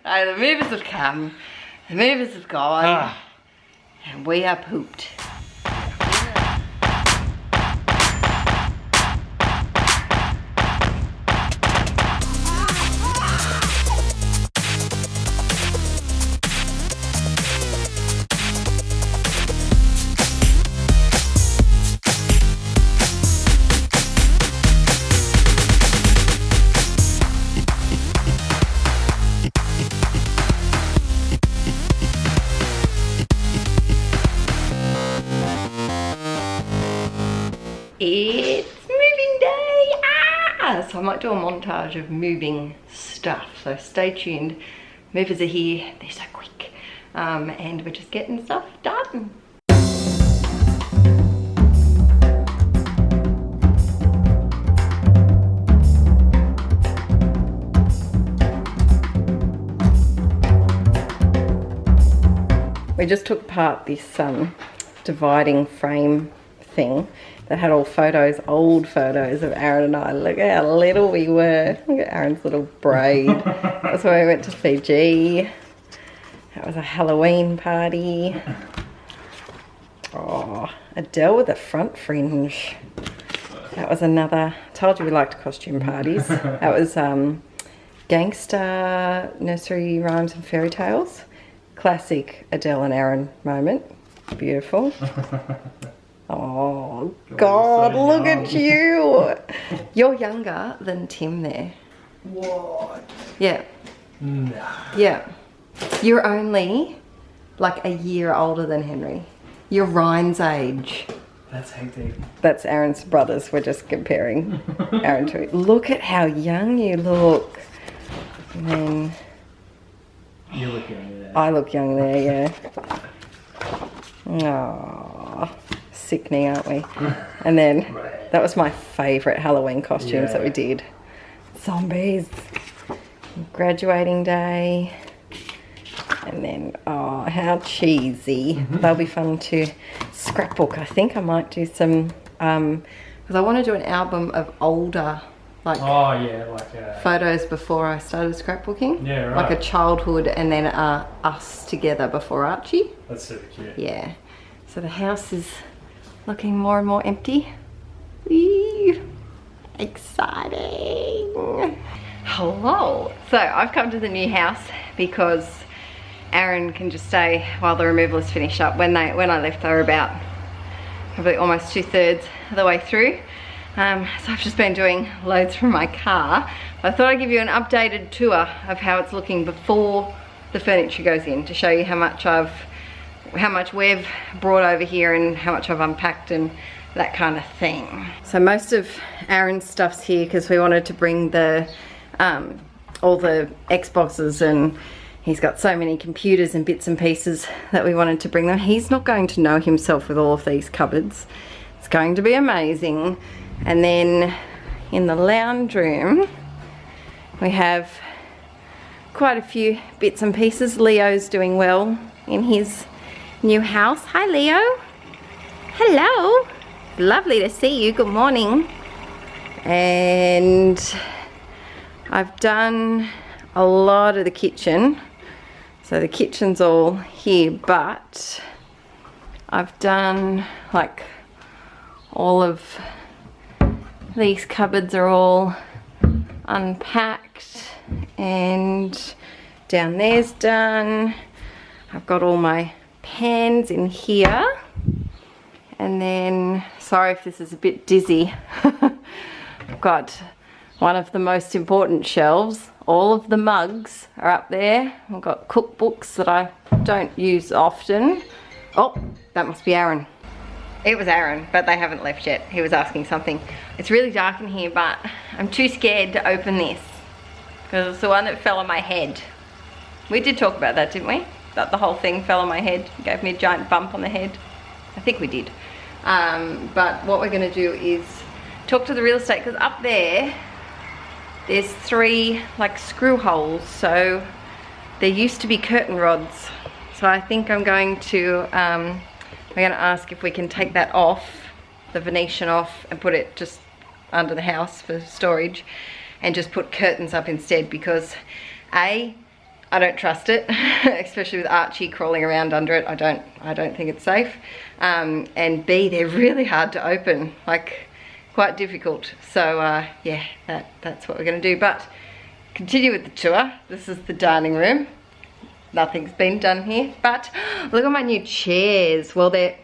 The movers have come, the movers have gone, and we are pooped. It's moving day! So I might do a montage of moving stuff, so stay tuned. Movers are here, they're so quick, and we're just getting stuff done. We just took apart this dividing frame thing that had all photos, old photos of Aaron and I. Look how little we were. Look at Aaron's little braid. That's where we went to Fiji. That was a Halloween party. Oh, Adele with a front fringe. That was another, I told you we liked costume parties. That was gangster nursery rhymes and fairy tales. Classic Adele and Aaron moment. Beautiful. Oh, God, so look at you. You're younger than Tim there. What? Yeah. Nah. Yeah. You're only like a year older than Henry. You're Ryan's age. That's hectic. That's Aaron's brothers. We're just comparing Aaron to. Look at how young you look. And then... You look young there. I look young there, yeah. Aww. Sickening, aren't we? And then that was my favourite Halloween costumes that we did. Zombies, graduating day, and then oh, how cheesy. They'll be fun to scrapbook. I think I might do some because I want to do an album of older photos before I started scrapbooking. Yeah, right. Like a childhood and then us together before Archie. That's super cute. Yeah. So the house is looking more and more empty. Whee! Exciting. Hello. So I've come to the new house because Aaron can just stay while the removal is finished up. When I left, they were about probably almost 2/3 of the way through. So I've just been doing loads from my car. I thought I'd give you an updated tour of how it's looking before the furniture goes in, to show you how much we've brought over here and how much I've unpacked and that kind of thing. So most of Aaron's stuff's here because we wanted to bring the all the Xboxes, and he's got so many computers and bits and pieces that we wanted to bring them. He's not going to know himself with all of these cupboards. It's going to be amazing. And then in the lounge room we have quite a few bits and pieces. Leo's doing well in his new house. Hi Leo. Hello. Lovely to see you. Good morning. And I've done a lot of the kitchen. So the kitchen's all here, but I've done like all of these cupboards are all unpacked, and down there's done. I've got all my pans in here, and then, sorry if this is a bit dizzy, I've got one of the most important shelves. All of the mugs are up there. I've got cookbooks that I don't use often. Oh, that must be Aaron. It was Aaron, but they haven't left yet. He was asking something. It's really dark in here, but I'm too scared to open this because it's the one that fell on my head. We did talk about that, didn't we? That the whole thing fell on my head, gave me a giant bump on the head. I think we did. But what we're gonna do is talk to the real estate, because up there's 3 like screw holes. So there used to be curtain rods. So I think I'm going to, we're gonna ask if we can take that off, the Venetian off, and put it just under the house for storage, and just put curtains up instead, because A, I don't trust it, especially with Archie crawling around under it. I don't think it's safe. And B, they're really hard to open, like quite difficult. So yeah, that's what we're gonna do. But continue with the tour. This is the dining room. Nothing's been done here, but look at my new chairs. Well, they're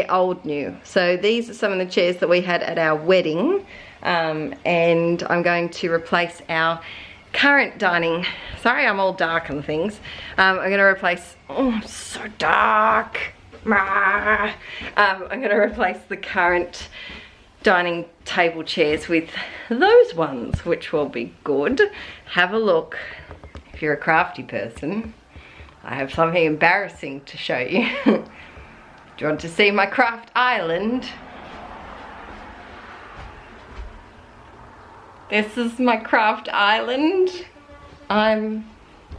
old new. So these are some of the chairs that we had at our wedding, and I'm going to replace our current dining. Sorry, I'm all dark on things. I'm going to replace, oh, so dark. I'm going to replace the current dining table chairs with those ones, which will be good. Have a look. If you're a crafty person, I have something embarrassing to show you. Do you want to see my craft island? This is my craft island. My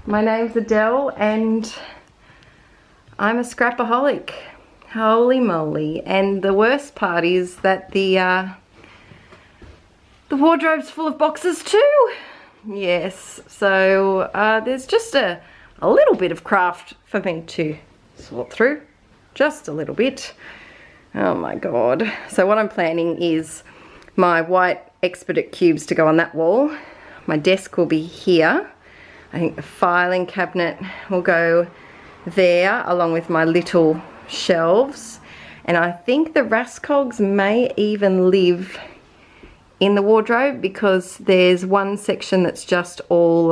name's Adele and I'm a scrapaholic. Holy moly. And the worst part is that the wardrobe's full of boxes too. Yes, so there's just a little bit of craft for me to sort through. Just a little bit. Oh my god. So what I'm planning is my white Expedit cubes to go on that wall. My desk will be here. I think the filing cabinet will go there along with my little shelves. And I think the Rascogs may even live in the wardrobe because there's one section that's just all,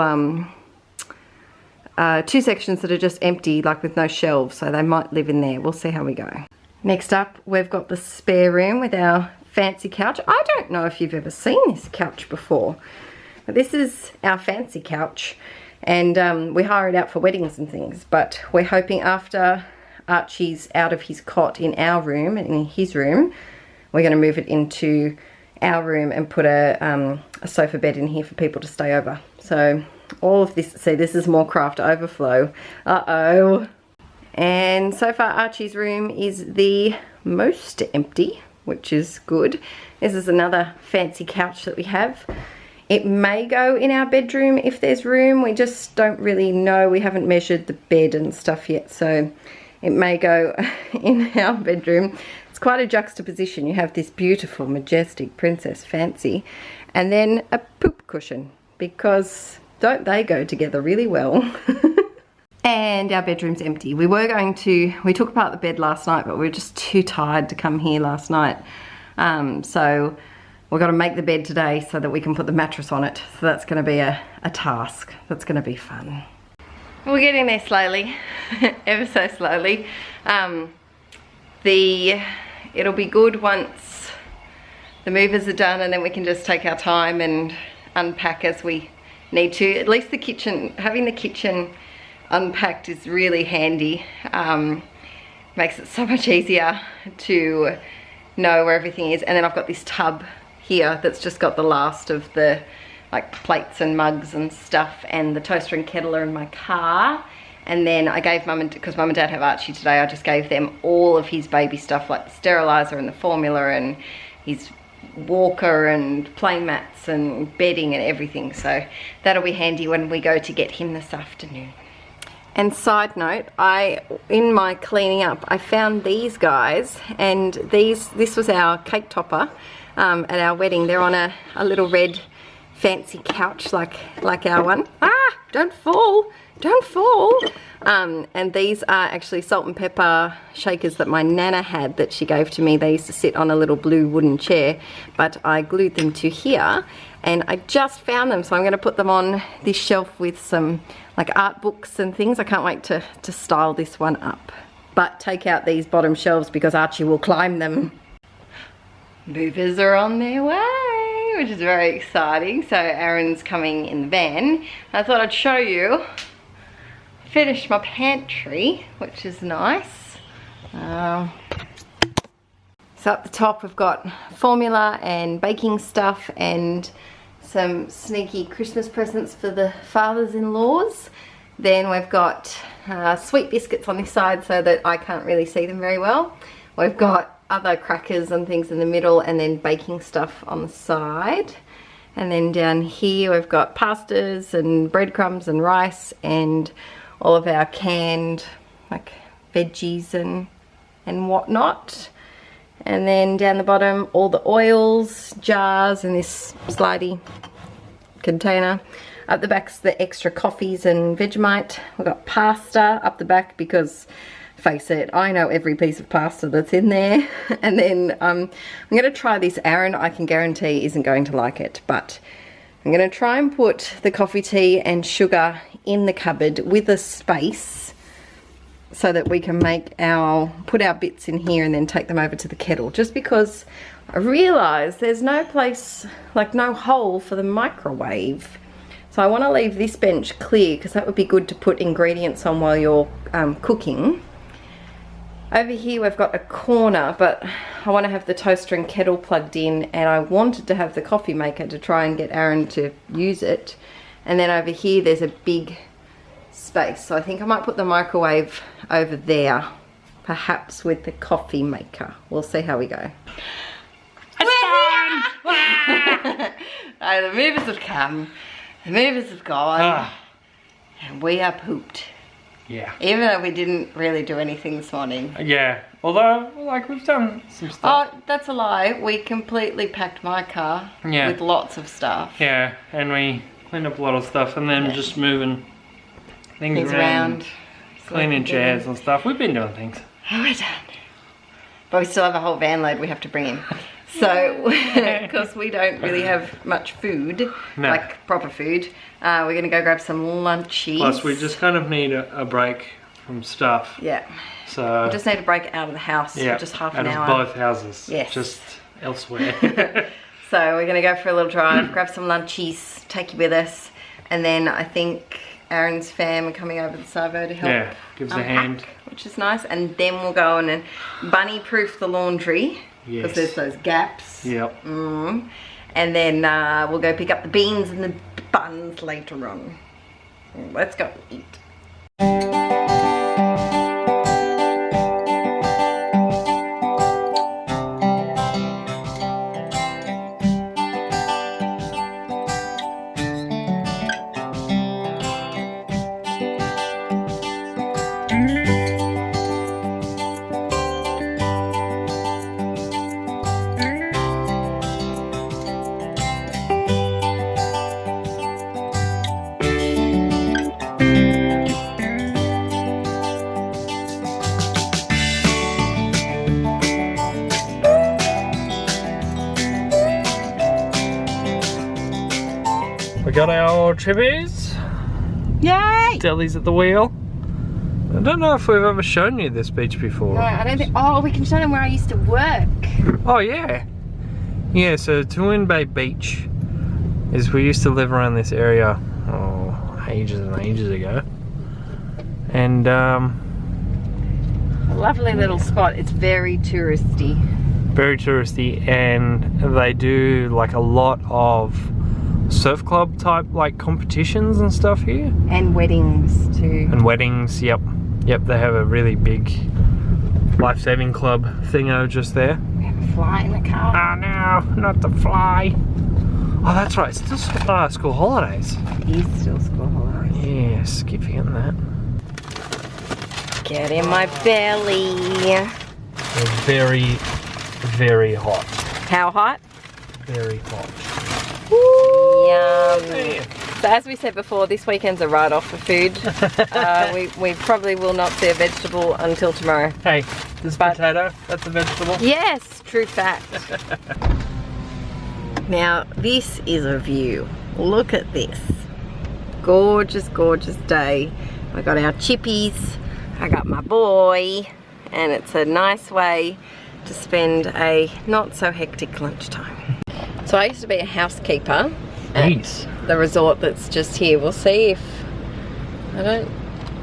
two sections that are just empty, like with no shelves, so they might live in there. We'll see how we go. Next up, we've got the spare room with our fancy couch. I don't know if you've ever seen this couch before, but this is our fancy couch, and we hire it out for weddings and things, but we're hoping after Archie's out of his cot in our room and in his room, we're going to move it into our room and put a sofa bed in here for people to stay over. So all of this, see, this is more craft overflow. Uh-oh. And so far Archie's room is the most empty, which is good. This is another fancy couch that we have. It may go in our bedroom if there's room. We just don't really know. We haven't measured the bed and stuff yet, so it may go in our bedroom. It's quite a juxtaposition. You have this beautiful, majestic princess fancy, and then a poop cushion, because don't they go together really well? And our bedroom's empty. We took apart the bed last night, but we were just too tired to come here last night. So we've got to make the bed today so that we can put the mattress on it. So that's going to be a task. That's going to be fun. We're getting there slowly, ever so slowly. It'll be good once the movers are done, and then we can just take our time and unpack as we need to. At least the kitchen, having the kitchen unpacked is really handy. Makes it so much easier to know where everything is. And then I've got this tub here that's just got the last of the like plates and mugs and stuff, and the toaster and kettle are in my car. And then I gave because Mum and Dad have Archie today, I just gave them all of his baby stuff, like the sterilizer and the formula and his walker and play mats and bedding and everything. So that'll be handy when we go to get him this afternoon. And side note, in my cleaning up, I found these guys, and this was our cake topper at our wedding. They're on a little red fancy couch like our one. Ah, don't fall, don't fall. And these are actually salt and pepper shakers that my nana had that she gave to me. They used to sit on a little blue wooden chair, but I glued them to here, and I just found them, so I'm going to put them on this shelf with some like art books and things. I can't wait to style this one up. But take out these bottom shelves because Archie will climb them. Movers are on their way, which is very exciting. So Aaron's coming in the van. I thought I'd show you. Finished my pantry, which is nice. So up the top we've got formula and baking stuff and some sneaky Christmas presents for the fathers-in-laws. Then we've got sweet biscuits on this side so that I can't really see them very well. We've got other crackers and things in the middle, and then baking stuff on the side. And then down here we've got pastas and breadcrumbs and rice and all of our canned like veggies and whatnot. And then down the bottom, all the oils, jars, and this slidey container. Up the back's the extra coffees and Vegemite. We've got pasta up the back because, face it, I know every piece of pasta that's in there. And then I'm going to try this. Aaron, I can guarantee, isn't going to like it, but I'm going to try and put the coffee, tea and sugar in the cupboard with a space so that we can put our bits in here and then take them over to the kettle, just because I realise there's no place, like no hole for the microwave. So I want to leave this bench clear because that would be good to put ingredients on while you're cooking. Over here we've got a corner, but I want to have the toaster and kettle plugged in, and I wanted to have the coffee maker to try and get Aaron to use it. And then over here there's a big space, so I think I might put the microwave over there, perhaps with the coffee maker. We'll see how we go. It's done! The movers have come. The movers have gone, and we are pooped. Yeah. Even though we didn't really do anything this morning. Yeah. Although, like, we've done some stuff. Oh, that's a lie. We completely packed my car with lots of stuff. Yeah, and we cleaned up a lot of stuff, and then just moving things around. Cleaning chairs and stuff. We've been doing things. Oh, we're done. But we still have a whole van load we have to bring in. So, because we don't really have much food, like proper food, we're going to go grab some lunchies. Plus, we just kind of need a break from stuff. Yeah. So we just need a break out of the house for just half an hour. Out of both houses. Yes. Just elsewhere. So we're going to go for a little drive, grab some lunchies, take you with us, and then I think Aaron's fam are coming over the Savo to help. Yeah, gives a hand. Which is nice. And then we'll go on and bunny-proof the laundry. Because there's those gaps. Yep. And then we'll go pick up the beans and the buns later on. Let's go eat. We got our chippies. Yay! Deli's at the wheel. I don't know if we've ever shown you this beach before. No, I don't think. Oh, we can show them where I used to work. Oh yeah. Yeah, so Twin Bay Beach is, we used to live around this area ages and ages ago. And a lovely little spot. It's very touristy. Very touristy, and they do like a lot of surf club type like competitions and stuff here. And weddings too. And weddings, yep. Yep, they have a really big life-saving club thingo just there. We have a fly in the car. Oh no, not the fly. Oh, that's right, it's still school holidays. It is still school holidays. Yes, keep forgetting that. Get in my belly. They're very, very hot. How hot? Very hot. Yum. So as we said before, this weekend's a write-off for food. We probably will not see a vegetable until tomorrow. Hey, this potato, that's a vegetable? Yes, true fact. Now, this is a view. Look at this. Gorgeous, gorgeous day. I got our chippies, I got my boy, and it's a nice way to spend a not so hectic lunchtime. So I used to be a housekeeper at the resort that's just here. We'll see if,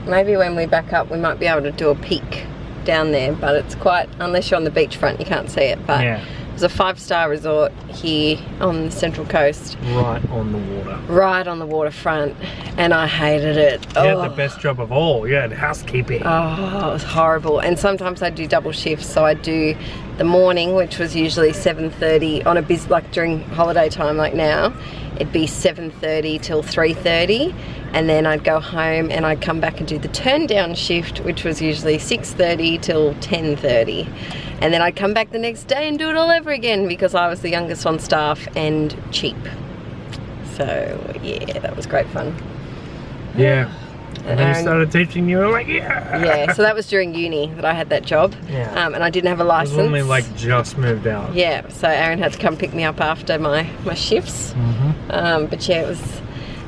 maybe when we back up we might be able to do a peek down there, but it's quite, unless you're on the beachfront you can't see it, but it's a 5-star resort here on the Central Coast. Right on the water. Right on the waterfront, and I hated it. You had the best job of all, you had housekeeping. Oh, it was horrible. And sometimes I do double shifts, so I do the morning, which was usually 7:30 on a busy, like during holiday time like now, it'd be 7:30 till 3:30, and then I'd go home and I'd come back and do the turn down shift, which was usually 6:30 till 10:30, and then I'd come back the next day and do it all over again because I was the youngest on staff and cheap. So yeah, that was great fun. Yeah. And then you started teaching, you were like, yeah. Yeah, so that was during uni that I had that job. Yeah. And I didn't have a license. I was only like just moved out. Yeah, so Aaron had to come pick me up after my shifts. But yeah,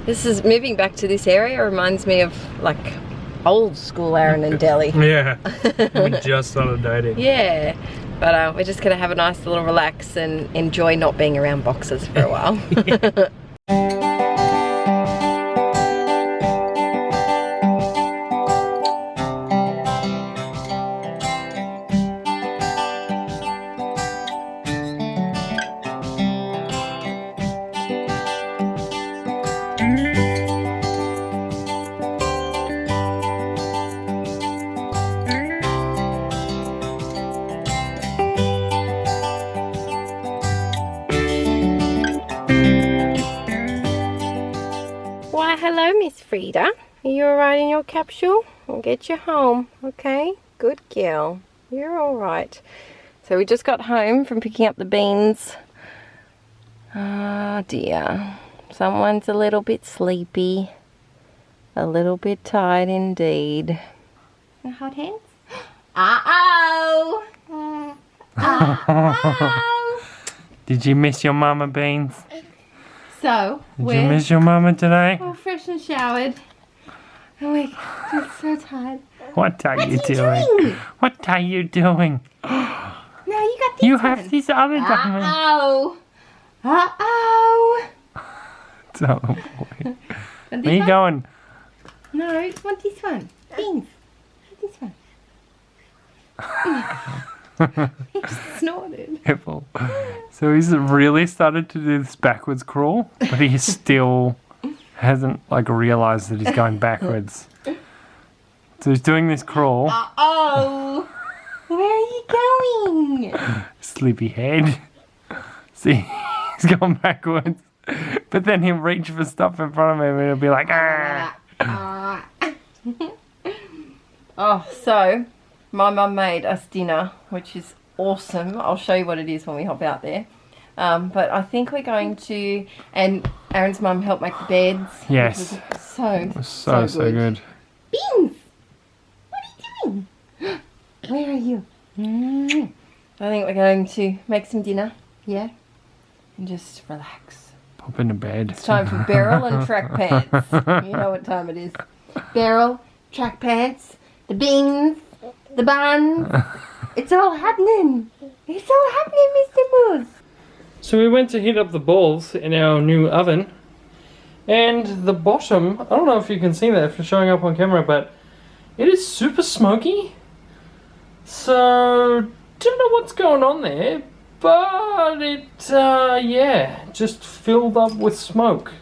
this is moving back to this area reminds me of like old school Aaron and Delhi. Yeah, we just started dating. Yeah, but we're just gonna have a nice little relax and enjoy not being around boxes for a while. Why, hello, Miss Frida. Are you alright in your capsule? I'll get you home, okay? Good girl. You're alright. So we just got home from picking up the beans. Oh dear. Someone's a little bit sleepy. A little bit tired indeed. Hot hands? Uh-oh! Uh-oh! Did you miss your mama, Beans? So, Did you miss your mama today? we're fresh and showered. Oh my god, I'm so tired. What are you doing? What are you doing? No, you got this You one. have this other diamond. Uh-oh! Uh-oh! Oh boy. Want Where are you one? going? No, I want this one. Beans. This one. He just snorted. Careful. So he's really started to do this backwards crawl, but he still hasn't like realised that he's going backwards. So he's doing this crawl. Uh-oh! Where are you going? Sleepyhead. See, he's going backwards. But then he'll reach for stuff in front of him and he'll be like, ah. Oh, so my mum made us dinner, which is awesome. I'll show you what it is when we hop out there. But I think we're going to, and Aaron's mum helped make the beds. Yes. Which was so good. Beans! What are you doing? Where are you? I think we're going to make some dinner, yeah? And just relax. Pop into bed. It's time for barrel and track pants. You know what time it is. Barrel, track pants, the beans, the buns. It's all happening. It's all happening, Mr. Moose. So we went to heat up the balls in our new oven. And the bottom, I don't know if you can see that for showing up on camera, but it is super smoky. So, don't know what's going on there, but it, yeah, just filled up with smoke.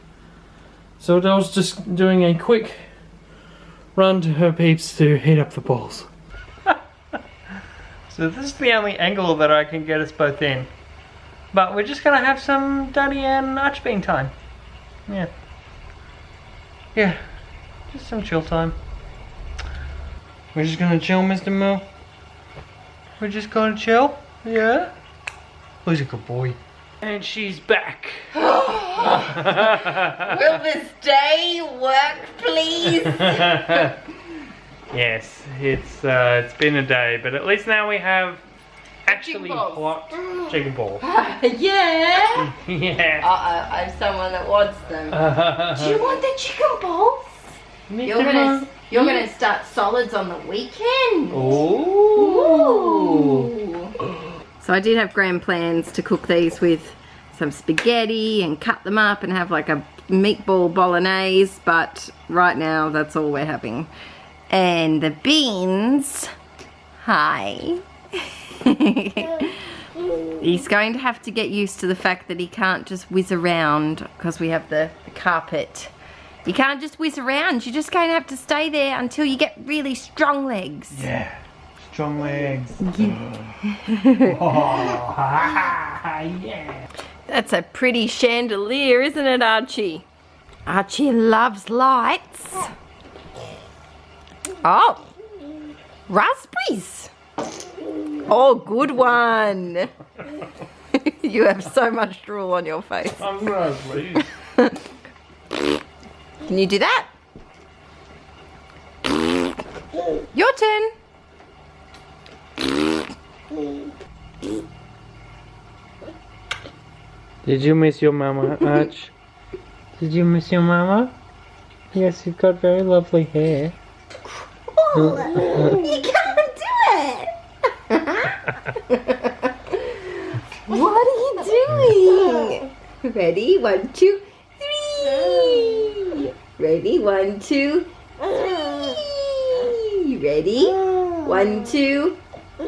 So Adele's just doing a quick run to her peeps to heat up the balls. So this is the only angle that I can get us both in. But we're just gonna have some Daddy and Archbean time. Yeah. Yeah, just some chill time. We're just gonna chill, Mr. Mo. We're just gonna chill? Yeah? Who's a good boy? And she's back. Will this day work, please? Yes, it's been a day, but at least now we have actually hot chicken balls. Yeah. Yeah. I have someone that wants them. Do you want the chicken balls? You're gonna start solids on the weekend. Ooh. So I did have grand plans to cook these with some spaghetti and cut them up and have like a meatball bolognese, but right now that's all we're having. And the beans, hi. He's going to have to get used to the fact that he can't just whiz around because we have the carpet. You can't just whiz around. You're just going to have to stay there until you get really strong legs. Yeah. strong legs. Yeah. That's a pretty chandelier, isn't it, Archie? Archie loves lights. Oh, raspberries. Oh, good one. You have so much drool on your face. I'm raspberries. Can you do that? Your turn. Did you miss your mama, Arch? Did you miss your mama? Yes, you've got very lovely hair. Oh, you can't do it. What are you doing? Ready? 1, 2, 3. Ready? 1, 2, 3. Ready? 1, 2, 3.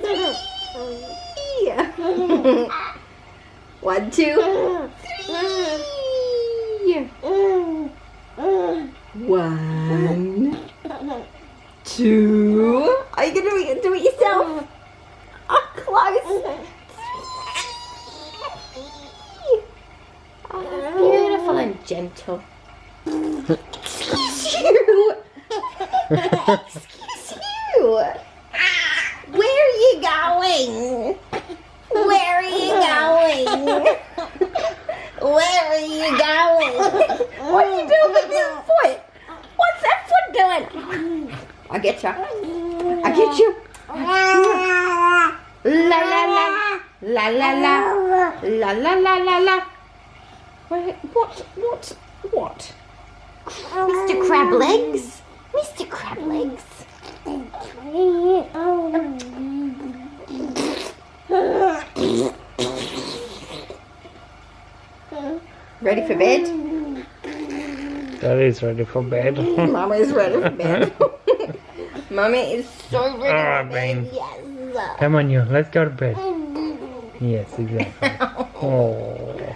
1, 2, 3. 1, 2. Are you gonna do it yourself? Oh, close. 3. Oh, beautiful and gentle. Excuse you. Excuse you. Where are you going? Where are you going? Where are you going? What are you doing with your foot? What's that foot doing? I get you. I get you. La la la. La la la. La la la la la. What? Mr. Crab Legs? Mr. Crab Legs? Ready for bed? Daddy's ready for bed. Mama is ready for bed. Mummy is so ready Alright, for bed. Bean. Yes. Come on, you. Let's go to bed. Yes, exactly. Oh.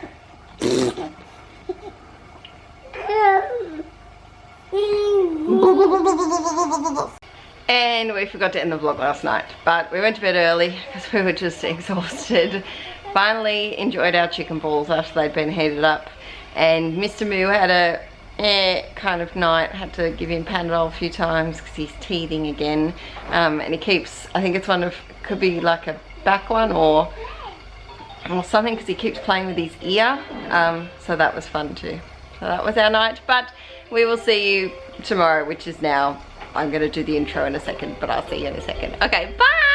And we forgot to end the vlog last night, but we went to bed early because we were just exhausted. Finally enjoyed our chicken balls after they'd been heated up, and Mr. Moo had a kind of night. Had to give him Panadol a few times because he's teething again, and he keeps, I think it's could be like a back one or something, because he keeps playing with his ear, so that was fun too. So that was our night, but we will see you tomorrow, which is now, I'm going to do the intro in a second, but I'll see you in a second. Okay, bye!